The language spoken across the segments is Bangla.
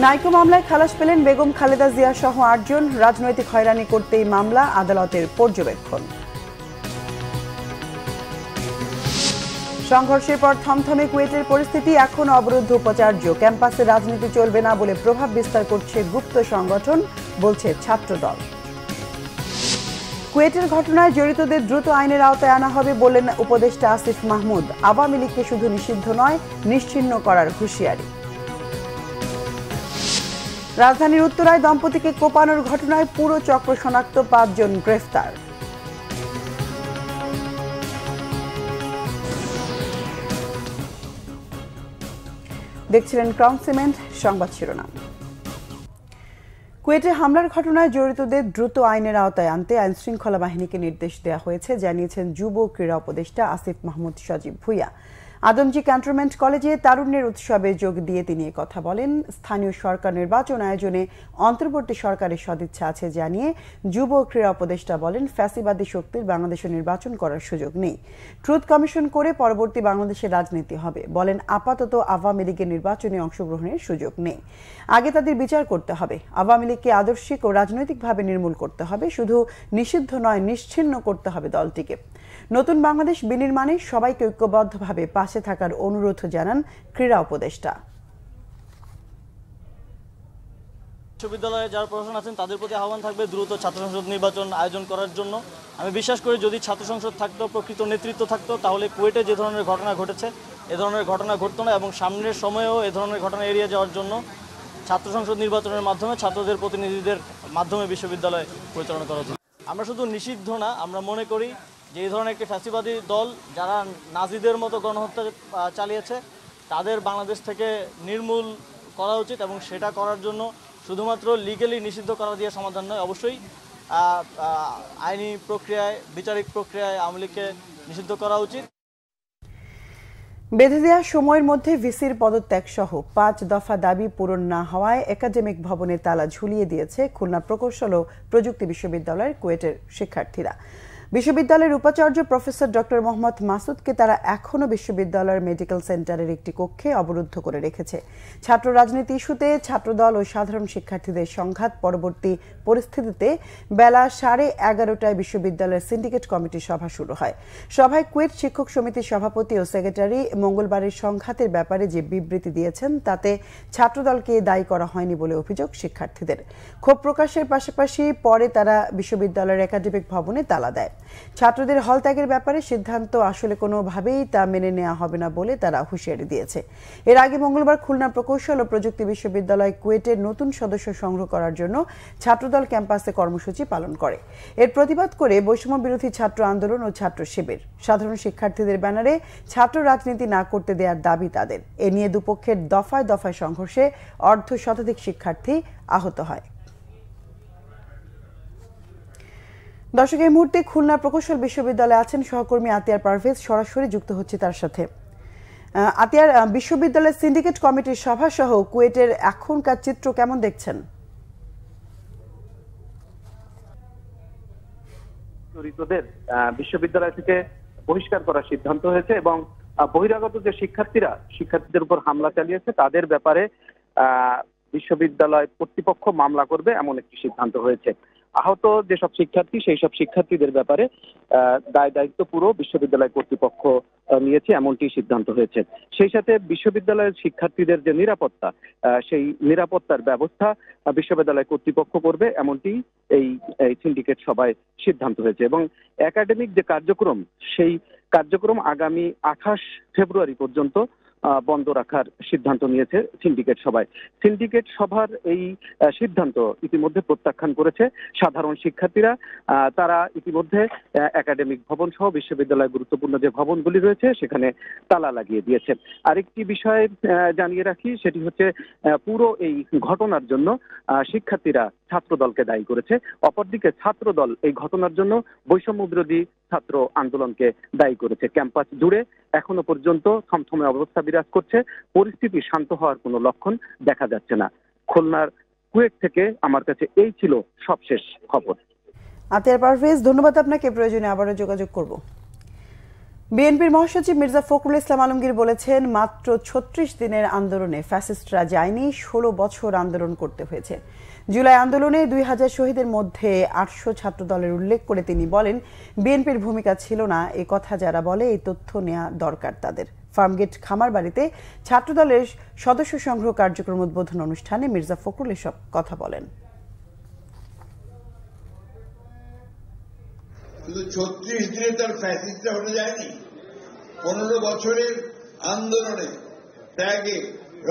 নাইকো মামলায় খালাস পেলেন বেগম খালেদা জিয়া সহ ৮ জন। রাজনৈতিক হয়রানি করতেই মামলা, আদালতের পর্যবেক্ষণ। সংঘর্ষের পর থমথমে কুয়েটের পরিস্থিতি, এখন অবরুদ্ধ উপাচার্য। ক্যাম্পাসে রাজনীতি চলবে না বলে প্রভাব বিস্তার করছে গুপ্ত সংগঠন, বলছে ছাত্রদল। কুয়েটের ঘটনায় জড়িতদের দ্রুত আইনের আওতায় আনা হবে বললেন উপদেষ্টা আসিফ মাহমুদ। আওয়ামী লীগকে শুধু নিষিদ্ধ নয়, নিশ্চিহ্ন করার হুঁশিয়ারি। রাজধানীর উত্তরায় দম্পতিকে কোপানোর ঘটনায় পুরো চক্র শনাক্ত, ৫ জন গ্রেফতার। দেখছিলেন ক্রাউন সিমেন্ট সংবাদ শিরোনাম। কুয়েটে হামলার ঘটনায় জড়িতদের দ্রুত আইনের আওতায় আনতে আইনশৃঙ্খলা বাহিনীকে নির্দেশ দেওয়া হয়েছে, জানিয়েছেন যুব ক্রীড়া উপদেষ্টা আসিফ মাহমুদ সজীব ভুঁইয়া। আদমজী ক্যান্টনমেন্ট কলেজে তারুণ্যের উৎসবে যোগ দিয়ে তিনি কথা বলেন। স্থানীয় সরকার নির্বাচন আয়োজনে অন্তর্বর্তী সরকারের সদিচ্ছা আছে জানিয়ে যুব ক্রীড়া উপদেষ্টা বলেন, ফ্যাসিবাদী শক্তির বাংলাদেশে নির্বাচন করার সুযোগ নেই। ট্রুথ কমিশন করে পরবর্তী বাংলাদেশের রাজনীতি হবে। বলেন, আপাতত আওয়ামী লীগের নির্বাচনে অংশগ্রহণের সুযোগ নেই, আগে তাদের বিচার করতে হবে। আওয়ামী লীগকে আদর্শিক ও রাজনৈতিকভাবে নির্মূল করতে হবে, শুধু নিষিদ্ধ নয়, নিশ্চিহ্ন করতে হবে দলটিকে। নতুন বাংলাদেশ বিনির্মাণে সবাইকে ঐক্যবদ্ধভাবে পাশে থাকার অনুরোধ জানান ক্রীড়া উপদেষ্টা। বিশ্ববিদ্যালয়ে যারা প্রশাসন আছেন তাদের প্রতি আহ্বান থাকবে দ্রুত ছাত্র সংসদ নির্বাচন আয়োজন করার জন্য। আমি বিশ্বাস করি যদি ছাত্র সংসদ থাকতো, প্রকৃত নেতৃত্ব থাকতো, তাহলে কুয়েটে যে ধরনের ঘটনা ঘটেছে এ ধরনের ঘটনা ঘটতো না, এবং সামনের সময়েও এ ধরনের ঘটনা এড়িয়ে যাওয়ার জন্য ছাত্র সংসদ নির্বাচনের মাধ্যমে ছাত্রদের প্রতিনিধিদের মাধ্যমে বিশ্ববিদ্যালয় পরিচালনা করা উচিত। আমরা শুধু নিষিদ্ধ না, আমরা মনে করি যে এই ধরনের একটি ফ্যাসিবাদী দল যারা নাজিদের মতো গণহত্যা চালিয়েছে তাদের বাংলাদেশ থেকে নির্মূল করা উচিত, এবং সেটা করার জন্য শুধুমাত্র লিগ্যালি নিষিদ্ধ করা দিয়ে সমাধান নয়, অবশ্যই আইনি প্রক্রিয়ায়, বিচারিক প্রক্রিয়ায় আওয়ামী লীগকে নিষিদ্ধ করা উচিত। বেঁধে দেওয়া সময়ের মধ্যে ভিসির পদত্যাগ সহ ৫ দফা দাবি পূরণ না হওয়ায় একাডেমিক ভবনে তালা ঝুলিয়ে দিয়েছে খুলনা প্রকৌশল ও প্রযুক্তি বিশ্ববিদ্যালয়ের কুয়েটের শিক্ষার্থীরা। বিশ্ববিদ্যালয়ের উপাচার্য প্রফেসর ডক্টর মোহাম্মদ মাসুদকে তারা এখনও বিশ্ববিদ্যালয়ের মেডিকেল সেন্টারের একটি কক্ষে অবরুদ্ধ করে রেখেছে। ছাত্র রাজনীতি ইস্যুতে ছাত্রদল ও সাধারণ শিক্ষার্থীদের সংঘাত পরবর্তী পরিস্থিতিতে বেলা 11:30টায় বিশ্ববিদ্যালয়ের সিন্ডিকেট কমিটির সভা শুরু হয়। সভায় কুয়েট শিক্ষক সমিতির সভাপতি ও সেক্রেটারি মঙ্গলবারের সংঘাতের ব্যাপারে যে বিবৃতি দিয়েছেন তাতে ছাত্রদলকে দায়ী করা হয়নি বলে অভিযোগ শিক্ষার্থীদের। ক্ষোভ প্রকাশের পাশাপাশি পরে তারা বিশ্ববিদ্যালয়ের একাডেমিক ভবনে তালা দেয়। ছাত্রদের হল ত্যাগের ব্যাপারে সিদ্ধান্ত আসলে কোনোভাবেই তা মেনে নেওয়া হবে না বলে তারা হুঁশিয়ারি দিয়েছে। এর আগে মঙ্গলবার খুলনা প্রকৌশল ও প্রযুক্তি বিশ্ববিদ্যালয় কুয়েটের নতুন সদস্য সংগ্রহ করার জন্য ছাত্রদল ক্যাম্পাসে কর্মসূচি পালন করে। এর প্রতিবাদ করে বৈষম্য বিরোধী ছাত্র আন্দোলন ও ছাত্র শিবির সাধারণ শিক্ষার্থীদের ব্যানারে ছাত্র রাজনীতি না করতে দেওয়ার দাবি তাদের। এ নিয়ে দুপক্ষের দফায় দফায় সংঘর্ষে অর্ধশতাধিক শিক্ষার্থী আহত হয়। দর্শক, এই মুহূর্তে খুলনা প্রকৌশল বিশ্ববিদ্যালয়ে আছেন সহকর্মী আতিয়ার পারভেজ, সরাসরি যুক্ত হচ্ছে তার সাথে। আতিয়ার, বিশ্ববিদ্যালয়ের সিন্ডিকেট কমিটির সভা সহ কুয়েটের এখনকার চিত্র কেমন দেখছেন? জড়িতদের বিশ্ববিদ্যালয় থেকে বহিষ্কার করার সিদ্ধান্ত হয়েছে এবং বহিরাগত যে শিক্ষার্থীদের উপর হামলা চালিয়েছে তাদের ব্যাপারে বিশ্ববিদ্যালয় কর্তৃপক্ষ মামলা করবে এমন একটি সিদ্ধান্ত হয়েছে। আহত যেসব শিক্ষার্থী সেই সব শিক্ষার্থীদের ব্যাপারে দায় দায়িত্ব পুরো বিশ্ববিদ্যালয় কর্তৃপক্ষ নিয়েছে এমনটি সিদ্ধান্ত হয়েছে। সেই সাথে বিশ্ববিদ্যালয়ের শিক্ষার্থীদের যে নিরাপত্তা, সেই নিরাপত্তার ব্যবস্থা বিশ্ববিদ্যালয় কর্তৃপক্ষ করবে এমনটি এই সিন্ডিকেট সভায় সিদ্ধান্ত হয়েছে। এবং একাডেমিক যে কার্যক্রম, সেই কার্যক্রম আগামী 28 ফেব্রুয়ারি পর্যন্ত বন্ধ রাখার সিদ্ধান্ত নিয়েছে সিন্ডিকেট সভায়। সিন্ডিকেট সভার এই সিদ্ধান্ত ইতিমধ্যে প্রত্যাখ্যান করেছে সাধারণ শিক্ষার্থীরা। তারা ইতিমধ্যে একাডেমিক ভবন সহ বিশ্ববিদ্যালয়ের গুরুত্বপূর্ণ যে ভবনগুলি রয়েছে সেখানে তালা লাগিয়ে দিয়েছে। আরেকটি বিষয় জানিয়ে রাখি, সেটি হচ্ছে পুরো এই ঘটনার জন্য শিক্ষার্থীরা ছাত্রদলকে দায়ী করেছে। অপরদিকে ছাত্রদল এই ঘটনার জন্য বৈষম্য বিরোধী ছাত্র আন্দোলনকে দায়ী করেছে। ক্যাম্পাস জুড়ে এখনো পর্যন্ত থমথমে অবস্থা বিরাজ করছে, পরিস্থিতি শান্ত হওয়ার কোনো লক্ষণ দেখা যাচ্ছে না। খুলনার কুয়েট থেকে আমার কাছে এই ছিল সবশেষ খবর। আতিয়ার পারভেজ, ধন্যবাদ আপনাকে। প্রয়োজনে আবারও যোগাযোগ করব। বিএনপির মহাসচিব মির্জা ফখরুল ইসলাম আলমগীর বলেছেন, মাত্র ৩৬ দিনের আন্দোলনে ফ্যাসিস্টরা যায়নি, ১৬ বছর আন্দোলন করতে হয়েছে। জুলাই আন্দোলনে ২০০০ শহীদের মধ্যে ৮০০ ছাত্রদলের উল্লেখ করে তিনি বলেন, বিএনপির ভূমিকা ছিল না এ কথা যারা বলে, এই তথ্য নেওয়া দরকার তাদের। ফার্মগেট খামারবাড়িতে ছাত্রদলের সদস্য সংগ্রহ কার্যক্রম উদ্বোধন অনুষ্ঠানে মির্জা ফখরুল এসব কথা বলেন। শুধু ৩৬ দিনে তার ফ্যাসিস্টরা হতে যায়নি, ১৫ বছরের আন্দোলনে ত্যাগে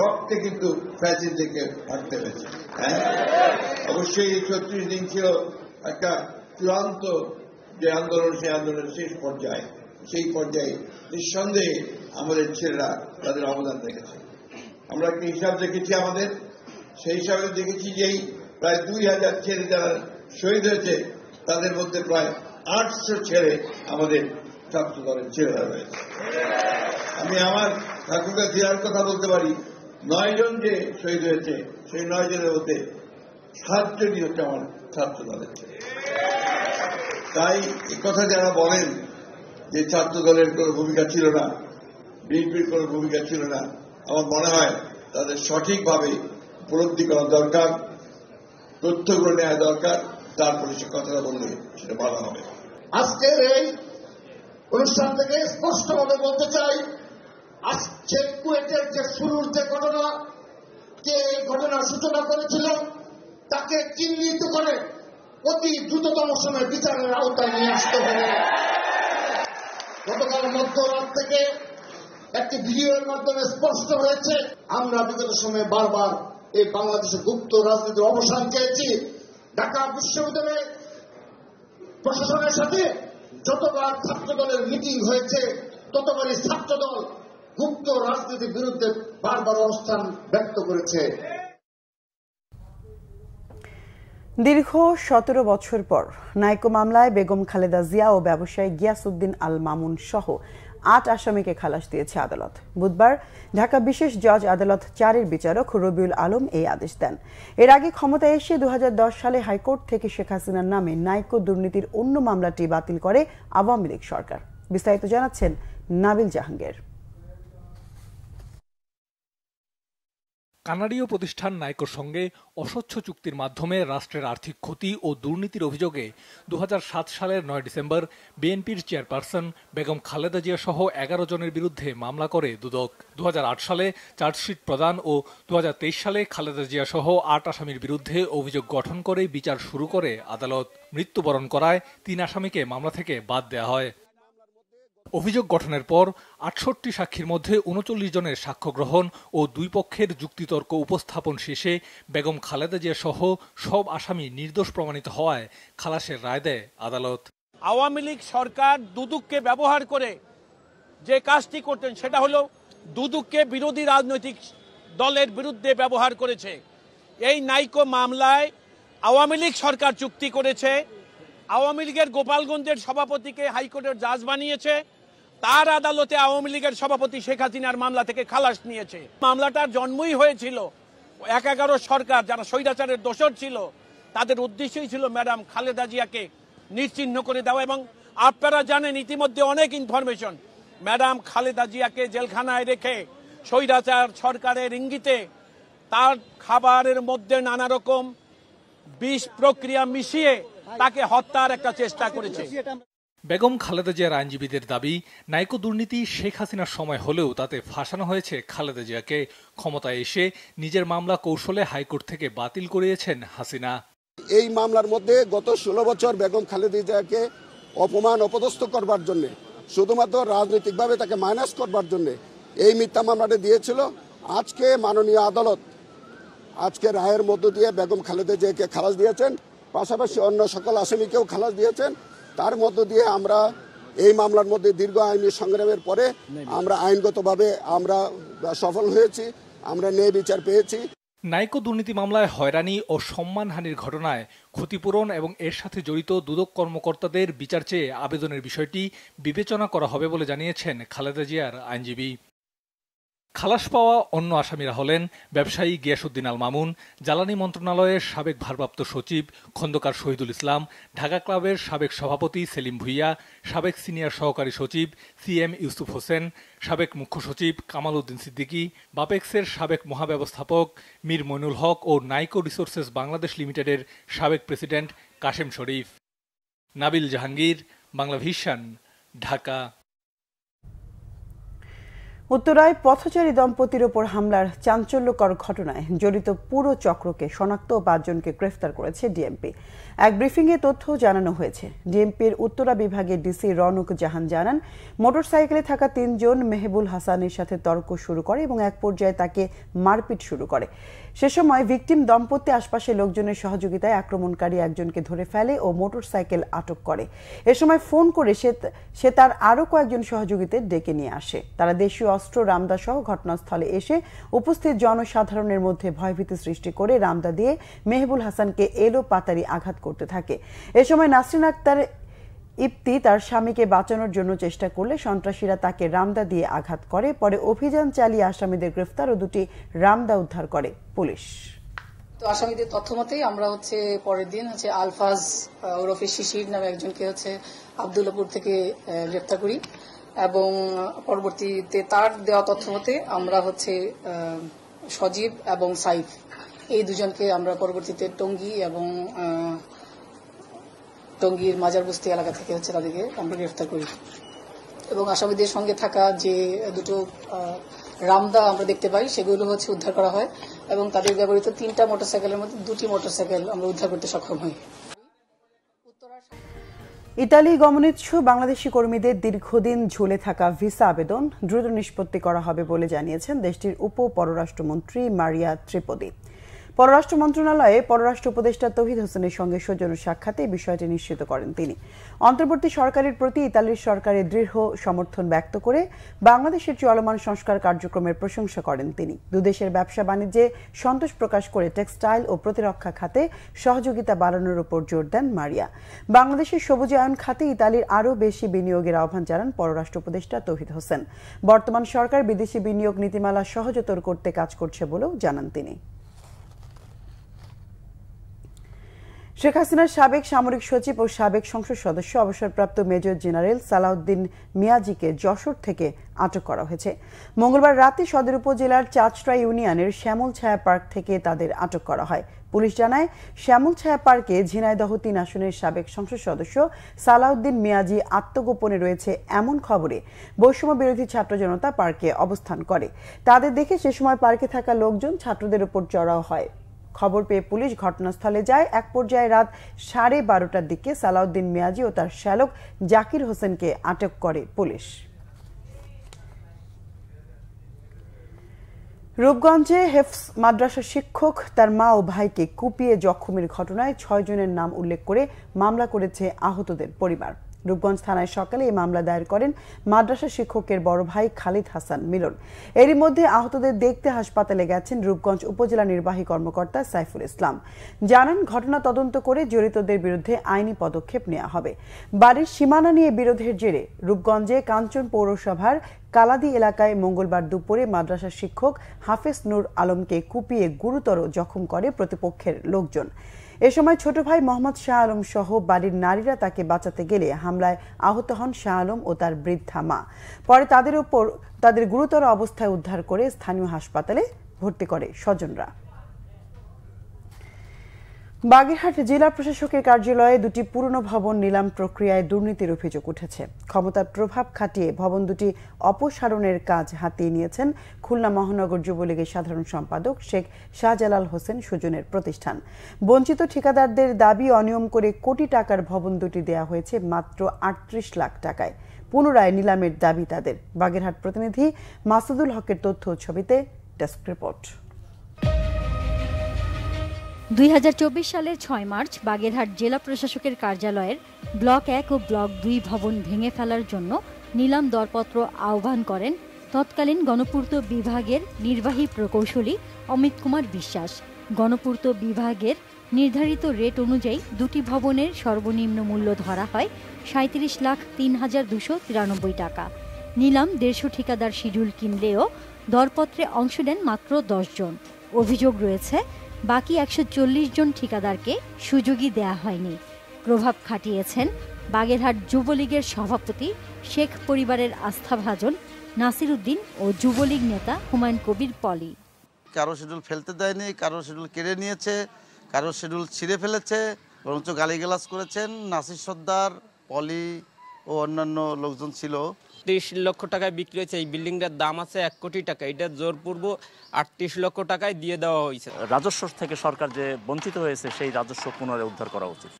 রক্তে কিন্তু ফ্যাসিস্টদেরকে হারতে হয়েছে। অবশ্যই এই ৩৬ দিন ছিল একটা চূড়ান্ত যে আন্দোলন, সেই আন্দোলনের শেষ পর্যায়ে। সেই পর্যায়ে নিঃসন্দেহে আমাদের ছেলেরা তাদের অবদান রেখেছে। আমরা একটা হিসাব দেখেছি আমাদের, সেই হিসাবে দেখেছি যে প্রায় ২০০০ ছেলে যারা শহীদ হয়েছে তাদের মধ্যে প্রায় ৮০০ ছেলে আমাদের ছাত্র দলের ছেলেরা রয়েছে। আমি আমার ঠাকুরকে জেলার কথা বলতে পারি, ৯ জন যে শহীদ হয়েছে সেই ৯ জনের মধ্যে ৭ জনই হচ্ছে আমার ছাত্র দলের ছেলে। তাই এ কথা যারা বলেন যে ছাত্র দলের কোনো ভূমিকা ছিল না, বিএনপির কোনো ভূমিকা ছিল না, আমার মনে হয় তাদের সঠিকভাবে উপলব্ধি করা দরকার, তথ্যগুলো নেওয়া দরকার, তারপরে সে কথাটা বললে সেটা ভালো হবে। আজকের এই অনুষ্ঠান থেকে স্পষ্টভাবে বলতে চাই, আজকে কুয়েটের যে শুরুর যে ঘটনা, কে এই ঘটনার সূচনা করেছিল তাকে চিহ্নিত করে অতি দ্রুততম সময়ে বিচারের আওতায় নিয়ে আসতে হবে। গতকাল মধ্যরাত থেকে একটি ভিডিওর মাধ্যমে স্পষ্ট হয়েছে, আমরা বিগত সময়ে বারবার এই বাংলাদেশের গুপ্ত রাজনীতির অবসান চেয়েছি। ঢাকা বিশ্ববিদ্যালয়ে প্রশাসনের সাথে যতবার ছাত্রদলের মিটিং হয়েছে ততবারই ছাত্রদল গুপ্ত রাজনীতির বিরুদ্ধে বারবার অবস্থান ব্যক্ত করেছে। দীর্ঘ ১৭ বছর পর নাইকো মামলায় বেগম খালেদা জিয়া ও ব্যবসায়ী গিয়াসউদ্দিন আল মামুন সহ ৮ আসামিকে খালাস দিয়েছে আদালত। বুধবার ঢাকা বিশেষ জজ আদালত ৪-এর বিচারক রবিউল আলম এই আদেশ দেন। এর আগে ক্ষমতায় এসে ২০১০ সালে হাইকোর্ট থেকে শেখ হাসিনার নামে নাইকো দুর্নীতির অন্য মামলাটি বাতিল করে আওয়ামী লীগ সরকার। বিস্তারিত জানাচ্ছেন নাবিল জাহাঙ্গীর। কানাডীয় প্রতিষ্ঠান নাইকোর সঙ্গে অস্বচ্ছ চুক্তির মাধ্যমে রাষ্ট্রের আর্থিক ক্ষতি ও দুর্নীতির অভিযোগে ২০০৭ সালের ৯ ডিসেম্বর বিএনপির চেয়ারপারসন বেগম খালেদা জিয়া সহ ১১ জনের বিরুদ্ধে মামলা করে দুদক। ২০০৮ সালে চার্জশিট প্রদান ও ২০২৩ সালে খালেদা জিয়া সহ ৮ আসামির বিরুদ্ধে অভিযোগ গঠন করে বিচার শুরু করে আদালত। মৃত্যুবরণ করায় ৩ আসামিকে মামলা থেকে বাদ দেওয়া হয়। অভিযোগ গঠনের পর ৬৮ সাক্ষীর মধ্যে ৩৯ জনের সাক্ষ্য গ্রহণ ও দুই পক্ষের যুক্তিতর্ক উপস্থাপন শেষে বেগম খালেদা জিয়া সহ সব আসামি নির্দোষ প্রমাণিত হওয়ায় খালাসের রায় দেয় আদালত। আওয়ামী লীগ সরকার দুদককে ব্যবহার করে যে কাজটি করতেন সেটা হলো দুদককে বিরোধী রাজনৈতিক দলের বিরুদ্ধে ব্যবহার করেছে। এই নাইকো মামলায় আওয়ামী লীগ সরকার চুক্তি করেছে, আওয়ামী লীগের গোপালগঞ্জের সভাপতিকে হাইকোর্টের জাজ বানিয়েছে, তার আদালতে আওয়ামী লীগের সভাপতি শেখ হাসিনার মামলা থেকে খালাস নিয়েছে। মামলাটার জন্মই হয়েছিল ১১ সরকার যারা স্বৈরাচারের দোষর ছিল তাদের উদ্দেশ্যই ছিল ম্যাডাম খালেদা জিয়াকে নিশ্চিহ্ন করে দেওয়া। এবং আপনারা জানেন ইতিমধ্যে অনেক ইনফরমেশন, ম্যাডাম খালেদা জিয়াকে জেলখানায় রেখে স্বৈরাচার সরকারের ইঙ্গিতে তার খাবারের মধ্যে নানা রকম বিষ প্রক্রিয়া মিশিয়ে তাকে হত্যার একটা চেষ্টা করেছে। বেগম খালেদা জিয়ার আইনজীবীদের দাবি, নাইকো দুর্নীতি শেখ হাসিনার সময় হলেও তাতে ফাঁসানো হয়েছে খালেদা জিয়াকে। ক্ষমতায় এসে নিজের মামলা কৌশলে হাইকোর্ট থেকে বাতিল করিয়েছেন হাসিনা। এই মামলার মধ্যে গত ১৬ বছর বেগম খালেদা জিয়াকে অপমান অপদস্থ করবার জন্য, শুধুমাত্র রাজনৈতিকভাবে তাকে মাইনাস করবার জন্য এই মিথ্যা মামলাটা দিয়েছিল। আজকে মাননীয় আদালত আজকে রায়ের মধ্য দিয়ে বেগম খালেদা জিয়াকে খালাস দিয়েছেন, পাশাপাশি অন্য সকল আসামিকেও খালাস দিয়েছেন। তার মধ্য দিয়ে আমরা এই মামলার মধ্যে দীর্ঘ আইনি সংগ্রামের পরে আমরা আইনগতভাবে আমরা সফল হয়েছি, আমরা ন্যায় বিচার পেয়েছি। নাইকো দুর্নীতি মামলায় হয়রানি ও সম্মানহানির ঘটনায় ক্ষতিপূরণ এবং এর সাথে জড়িত দুদক কর্মকর্তাদের বিচার চেয়ে আবেদনের বিষয়টি বিবেচনা করা হবে বলে জানিয়েছেন খালেদা জিয়ার আইনজীবী। খালাস পাওয়া অন্য আসামিরা হলেন ব্যবসায়ী গিয়াসউদ্দিন আল মামুন, জ্বালানি মন্ত্রণালয়ের সাবেক ভারপ্রাপ্ত সচিব খন্দকার শহীদুল ইসলাম, ঢাকা ক্লাবের সাবেক সভাপতি সেলিম ভুইয়া, সাবেক সিনিয়র সহকারী সচিব CM ইউসুফ হোসেন, সাবেক মুখ্য সচিব কামাল উদ্দিন সিদ্দিকী, বাপেক্সের সাবেক মহাব্যবস্থাপক মীর মইনুল হক ও নাইকো রিসোর্সেস বাংলাদেশ লিমিটেডের সাবেক প্রেসিডেন্ট কাশেম শরীফ। নাবিল জাহাঙ্গীর, বাংলা ভিশন, ঢাকা। উত্তরায় পথচারী দম্পতির ওপর হামলার চাঞ্চল্যকর ঘটনায় জড়িত পুরো চক্রকে শনাক্ত ও 5 জনকে গ্রেফতার করেছে ডিএমপি। এক ব্রিফিংয়ে তথ্য জানানো হয়েছে। ডিএমপির উত্তরা বিভাগের ডিসি রনক জাহান জানান, মোটরসাইকেলে থাকা 3 জন মেহবুল হাসানের সাথে তর্ক শুরু করে এবং এক পর্যায়ে তাকে মারপিট শুরু করে। সে সময় ভিকটিম দম্পতি আশপাশের লোকজনের সহযোগিতায় আক্রমণকারী একজনকে ধরে ফেলে ও মোটরসাইকেল আটক করে। এ সময় ফোন করে সে তার আরও কয়েকজন সহযোগীদের ডেকে নিয়ে আসে। তারা দেশীয় অস্ত্র রামদা সহ ঘটনাস্থলে এসে উপস্থিত জনসাধারণের মধ্যে ভয়ভীতি সৃষ্টি করে রামদা দিয়ে মেহবুল হাসানকে এলো পাতারি আঘাত করতে থাকে। এ সময় নাসরিন আক্তার ইপ্তি তার স্বামীকে বাঁচানোর জন্য চেষ্টা করলে সন্ত্রাসীরা তাকে রামদা দিয়ে আঘাত করে। পরে অভিযান চালিয়ে আসামিদের গ্রেফতার ও 2টি রামদা উদ্ধার করে পুলিশ। তো আসামিদের তথ্য মতেই আমরা পরের দিন আলফাজ ওরফে শিশির নামে একজনকে আব্দুল্লাপুর থেকে গ্রেফতার করি এবং পরবর্তীতে তার দেওয়া তথ্য মতে আমরা সজীব এবং সাইফ এই দুজনকে আমরা পরবর্তীতে টঙ্গী এবং টঙ্গীর মাজারবস্তি এলাকা থেকে তাদেরকে আমরা গ্রেফতার করি এবং আসামিদের সঙ্গে থাকা যে 2টো রামদা আমরা দেখতে পাই সেগুলো উদ্ধার করা হয় এবং তাদের ব্যবহৃত 3টা মোটরসাইকেলের মধ্যে 2টি মোটরসাইকেল আমরা উদ্ধার করতে সক্ষম হই। ইতালি গমনেচ্ছু বাংলাদেশি কর্মীদের দীর্ঘদিন ঝুলে থাকা ভিসা আবেদন দ্রুত নিষ্পত্তি করা হবে বলে জানিয়েছেন দেশটির উপ পররাষ্ট্রমন্ত্রী মারিয়া ত্রিপদি। পররাষ্ট্র মন্ত্রণালয়ে পররাষ্ট্র উপদেষ্টা তৌহিদ হোসেনের সঙ্গে সৌজন্য সাক্ষাতে বিষয়টি নিশ্চিত করেন তিনি। অন্তর্বর্তী সরকারের প্রতি ইতালির সরকারের দৃঢ় সমর্থন ব্যক্ত করে বাংলাদেশের চলমান সংস্কার কার্যক্রমের প্রশংসা করেন তিনি। দুদেশের ব্যবসা বাণিজ্যে সন্তোষ প্রকাশ করে টেক্সটাইল ও প্রতিরক্ষা খাতে সহযোগিতা বাড়ানোর উপর জোর দেন মারিয়া। বাংলাদেশের সবুজায়ন খাতে ইতালির আরও বেশি বিনিয়োগের আহ্বান জানান পররাষ্ট্র উপদেষ্টা তৌহিদ হোসেন। বর্তমান সরকার বিদেশি বিনিয়োগ নীতিমালা সহজতর করতে কাজ করছে বলেও জানান তিনি। শেখ হাসিনার সাবেক সামরিক সচিব ও সাবেক সংসদ সদস্য অবসরপ্রাপ্ত মেজর জেনারেল সালাউদ্দিন মিয়াজিকে যশোর থেকে আটক করা হয়েছে। মঙ্গলবার রাতে সদর উপজেলার চাচড়া ইউনিয়নের শ্যামল ছায়া পার্ক থেকে তাদের আটক করা হয়। পুলিশ জানায়, শ্যামল ছায়া পার্কে ঝিনাইদহ 3 আসনের সাবেক সংসদ সদস্য সালাউদ্দিন মিয়াজি আত্মগোপনে রয়েছে এমন খবরে বৈষম্য বিরোধী ছাত্র জনতা পার্কে অবস্থান করে। তাদের দেখে সে সময় পার্কে থাকা লোকজন ছাত্রদের উপর চড়াও হয়। খবর পেয়ে পুলিশ ঘটনাস্থলে যায়। এক পর্যায়ে রাত 12:30টার দিকে সালাউদ্দিন মিয়াজি ও তার শ্যালক জাকির হোসেনকে আটক করে পুলিশ। রূপগঞ্জে হেফজ মাদ্রাসার শিক্ষক তার মা ও ভাইকে কুপিয়ে জখমের ঘটনায় 6 জনের নাম উল্লেখ করে মামলা করেছে আহতদের পরিবার। রূপগঞ্জ থানায় সকালে এই মামলা দায়ের করেন মাদ্রাসা শিক্ষকের বড় ভাই খালিদ হাসান মিলন। এরই মধ্যে আহতদের দেখতে হাসপাতালে গেছেন রূপগঞ্জ উপজেলা নির্বাহী কর্মকর্তা সাইফুল ইসলাম। জানান, ঘটনা তদন্ত করে জড়িতদের বিরুদ্ধে আইনি পদক্ষেপ নেওয়া হবে। বাড়ির সীমানা নিয়ে বিরোধের জেরে রূপগঞ্জে কাঞ্চন পৌরসভার কালাদি এলাকায় মঙ্গলবার দুপুরে মাদ্রাসা শিক্ষক হাফেজ নূর আলমকে কুপিয়ে গুরুতর জখম করে প্রতিপক্ষের লোকজন। এ সময় ছোট ভাই মোহাম্মদ শাহ আলম সহ বাড়ির নারীরা তাকে বাঁচাতে গেলে হামলায় আহত হন শাহ আলম ও তার বৃদ্ধা মা। পরে তাদের গুরুতর অবস্থায় উদ্ধার করে স্থানীয় হাসপাতালে ভর্তি করে স্বজনরা। বাগেরহাট জেলা প্রশাসকের কার্যালয়ে 2টি পুরনো ভবন নিলাম প্রক্রিয়ায় দুর্নীতির অভিযোগ উঠেছে। ক্ষমতার প্রভাব খাটিয়ে ভবন 2টি অপসারণের কাজ হাতিয়ে নিয়েছেন খুলনা মহানগর যুবলীগের সাধারণ সম্পাদক শেখ শাহজালাল হোসেন সুজনের প্রতিষ্ঠান। বঞ্চিত ঠিকাদারদের দাবি, অনিয়ম করে কোটি টাকার ভবন 2টি দেয়া হয়েছে মাত্র 38 লাখ টাকায়। পুনরায় নিলামের দাবি তাদের। বাগেরহাট প্রতিনিধি মাসুদুল হকের তথ্য ছবিতে ডেস্ক রিপোর্ট। 2024 সালের 6 মার্চ বাগেরহাট জেলা প্রশাসকের কার্যালয়ের ব্লক 1 ও ব্লক 2 ভবন ভেঙে ফেলার জন্য নিলাম দরপত্র আহ্বান করেন তৎকালীন গণপূর্ত বিভাগের নির্বাহী প্রকৌশলী অমিত কুমার বিশ্বাস। গণপূর্ত বিভাগের নির্ধারিত রেট অনুযায়ী 2টি ভবনের সর্বনিম্ন মূল্য ধরা হয় 37,03,293 টাকা। নিলাম 150 ঠিকাদার শিডিউল কিনলেও দরপত্রে অংশ নেন মাত্র 10 জন। অভিযোগ রয়েছে বাকি 140 জন ঠিকাদারকে সুযোগই দেয়া হয়নি। প্রভাব খাটিয়েছেন বাগেরহাট যুবলীগের সভাপতি শেখ পরিবারের আস্থাভাজন নাসির উদ্দিন ও যুবলীগ নেতা হুমায়ুন কবির পলি। কারো শিডিউল ফেলতে দেয়নি, কারো শিডিউল কেড়ে নিয়েছে, কারো শিডিউল ছিঁড়ে ফেলেছে, বরঞ্চ গালিগালাজ করেছেন। নাসির সর্দার, পলি ও অন্যান্য লোকজন ছিল। 30 লক্ষ টাকায় বিক্রি হয়েছে। এই বিল্ডিংটার দাম আছে 1 কোটি টাকা। এটা জোরপূর্ব 38 লক্ষ টাকায় দিয়ে দেওয়া হয়েছে। রাজস্ব থেকে সরকার যে বঞ্চিত হয়েছে সেই রাজস্ব পুনরুদ্ধার করা উচিত।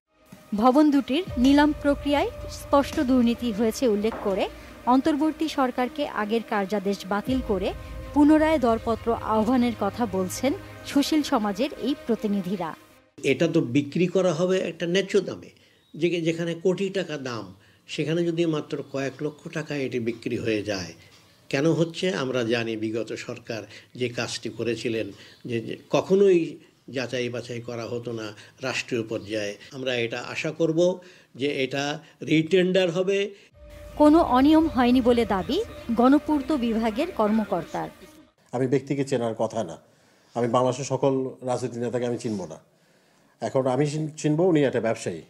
ভবন দুটির নিলাম প্রক্রিয়ায় স্পষ্ট দুর্নীতি হয়েছে উল্লেখ করে অন্তর্বর্তী সরকারকে আগের কার্যাদেশ বাতিল করে পুনরায় দরপত্র আহ্বানের কথা বলছেন সুশীল সমাজের এই প্রতিনিধিরা। এটা তো বিক্রি করা হবে একটা ন্যায্য দামে, যেখানে কোটি টাকা দাম, সেখানে যদি মাত্র কয়েক লক্ষ টাকায় এটি বিক্রি হয়ে যায়, কেন হচ্ছে? আমরা জানি বিগত সরকার যে কাজটি করেছিলেন, যে কখনোই যাচাই বাছাই করা হতো না রাষ্ট্রীয় পর্যায়ে। আমরা এটা আশা করব যে এটা রিটেন্ডার হবে। কোনো অনিয়ম হয়নি বলে দাবি গণপূর্ত বিভাগের কর্মকর্তার। আমি ব্যক্তিকে চেনার কথা না, আমি বাংলাদেশের সকল রাজনৈতিক নেতাকে আমি চিনব না। এখন আমি চিনব উনি একটা ব্যবসায়ী,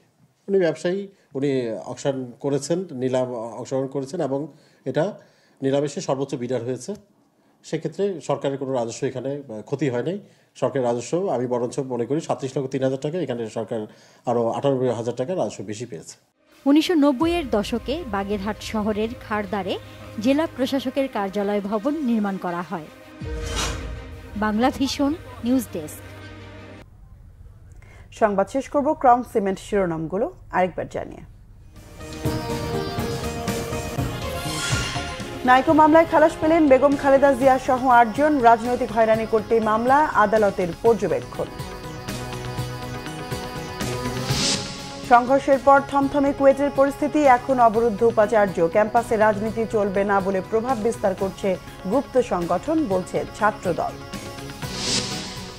উনি অকশন করেছেন, নিলাম অংশগ্রহণ করেছেন এবং এটা নিলামে সর্বোচ্চ বিডার হয়েছে। সেক্ষেত্রে সরকারের কোনো রাজস্ব এখানে ক্ষতি হয় নাই। সরকারের রাজস্ব আমি বরঞ্চ মনে করি 37,03,000 টাকা, এখানে সরকার আরও 98,000 টাকা রাজস্ব বেশি পেয়েছে। 1990-এর দশকে বাগেরহাট শহরের খারদারে জেলা প্রশাসকের কার্যালয় ভবন নির্মাণ করা হয়। Bangla vision news desk. সংবাদ শেষ করব ক্রাউন সিমেন্ট শিরোনামগুলো আরেকবার জানিয়ে। নাইকো মামলায় খালাস পেলেন বেগম খালেদা জিয়া সহ 8 জন। রাজনৈতিক হয়রানি করতে মামলা, আদালতের পর্যবেক্ষণ। সংঘর্ষের পর থমথমে কুয়েটের পরিস্থিতি, এখন অবরুদ্ধ উপাচার্য। ক্যাম্পাসে রাজনীতি চলবে না বলে প্রভাব বিস্তার করছে গুপ্ত সংগঠন, বলছে ছাত্রদল।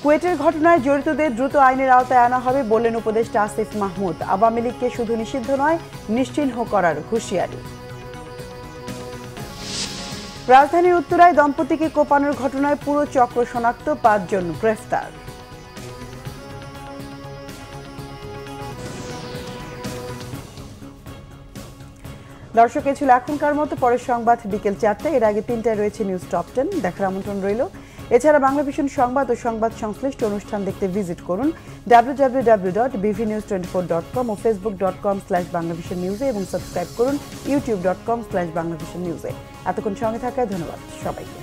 কুয়েটের ঘটনায় জড়িতদের দ্রুত আইনের আওতায় আনা হবে বললেন উপদেষ্টা আসিফ মাহমুদ। আওয়ামী লীগকে শুধু নিষিদ্ধ নয়, নিশ্চিহ্ন করার হুঁশিয়ারি। রাজধানীর উত্তরায় দম্পতিকে কোপানোর ঘটনায় পুরো চক্র শনাক্ত, 5 জন গ্রেফতার। দর্শক, এ ছিল এখনকার মতো। পরের সংবাদ বিকেল 4টায়, এর আগে 3টায় রয়েছে নিউজ টপ 10, দেখার আমন্ত্রণ রইল। এছাড়া বাংলা ভিশন সংবাদ ও সংবাদ সংশ্লিষ্ট অনুষ্ঠান দেখতে ভিজিট করুন www.bvnews24.com ও facebook.com/banglavisionnews এবং সাবস্ক্রাইব করুন youtube.com/banglavisionnews। এতক্ষণ সঙ্গে থাকায় ধন্যবাদ সবাইকে।